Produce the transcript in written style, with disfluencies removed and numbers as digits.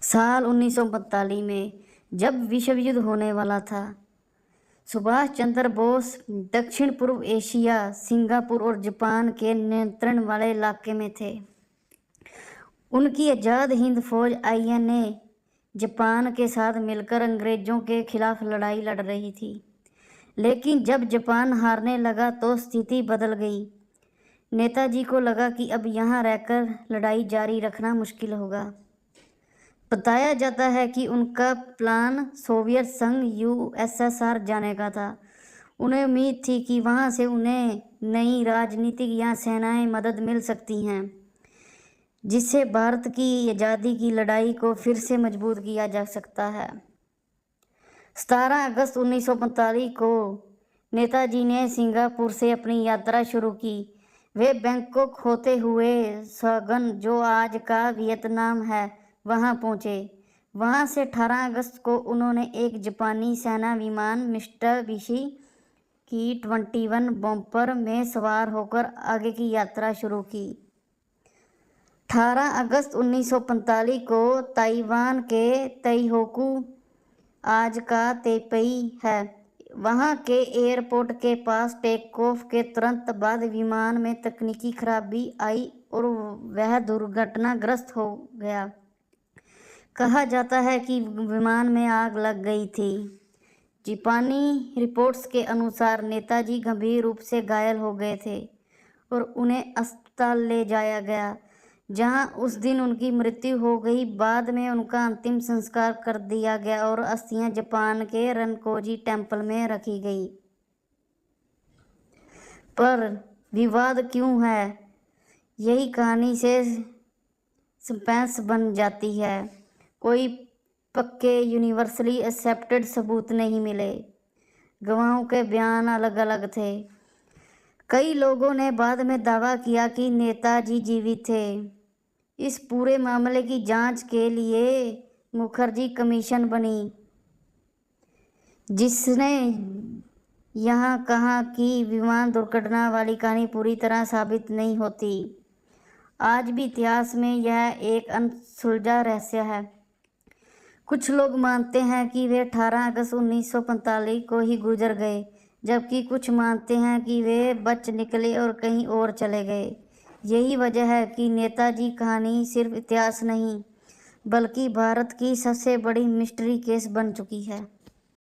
साल 1945 में जब विश्व युद्ध होने वाला था, सुभाष चंद्र बोस दक्षिण पूर्व एशिया, सिंगापुर और जापान के नियंत्रण वाले इलाके में थे। उनकी आज़ाद हिंद फौज INA जापान के साथ मिलकर अंग्रेज़ों के खिलाफ लड़ाई लड़ रही थी। लेकिन जब जापान हारने लगा तो स्थिति बदल गई। नेताजी को लगा कि अब यहाँ रहकर लड़ाई जारी रखना मुश्किल होगा। बताया जाता है कि उनका प्लान सोवियत संघ USSR जाने का था। उन्हें उम्मीद थी कि वहाँ से उन्हें नई राजनीतिक या सेनाएं मदद मिल सकती हैं, जिससे भारत की आज़ादी की लड़ाई को फिर से मजबूत किया जा सकता है। 17 अगस्त 1945 को नेताजी ने सिंगापुर से अपनी यात्रा शुरू की। वे बैंकॉक होते हुए सैगन, जो आज का वियतनाम है, वहां पहुंचे। वहां से 18 अगस्त को उन्होंने एक जापानी सेना विमान मित्सुबिशी की 21 बॉम्बर में सवार होकर आगे की यात्रा शुरू की। 18 अगस्त 1945 को ताइवान के तैहोकू, आज का तेपई है, वहां के एयरपोर्ट के पास टेक ऑफ के तुरंत बाद विमान में तकनीकी खराबी आई और वह दुर्घटनाग्रस्त हो गया। कहा जाता है कि विमान में आग लग गई थी। जापानी रिपोर्ट्स के अनुसार नेताजी गंभीर रूप से घायल हो गए थे और उन्हें अस्पताल ले जाया गया, जहां उस दिन उनकी मृत्यु हो गई। बाद में उनका अंतिम संस्कार कर दिया गया और अस्थियां जापान के रनकोजी टेम्पल में रखी गई। पर विवाद क्यों है, यही कहानी से सस्पेंस बन जाती है। कोई पक्के यूनिवर्सली एक्सेप्टेड सबूत नहीं मिले। गवाहों के बयान अलग अलग थे। कई लोगों ने बाद में दावा किया कि नेताजी जीवित थे। इस पूरे मामले की जांच के लिए मुखर्जी कमीशन बनी, जिसने यहाँ कहा कि विमान दुर्घटना वाली कहानी पूरी तरह साबित नहीं होती। आज भी इतिहास में यह एक अनसुलझा रहस्य है। कुछ लोग मानते हैं कि वे 18 अगस्त 1945 को ही गुजर गए, जबकि कुछ मानते हैं कि वे बच निकले और कहीं और चले गए। यही वजह है कि नेताजी कहानी सिर्फ इतिहास नहीं, बल्कि भारत की सबसे बड़ी मिस्ट्री केस बन चुकी है।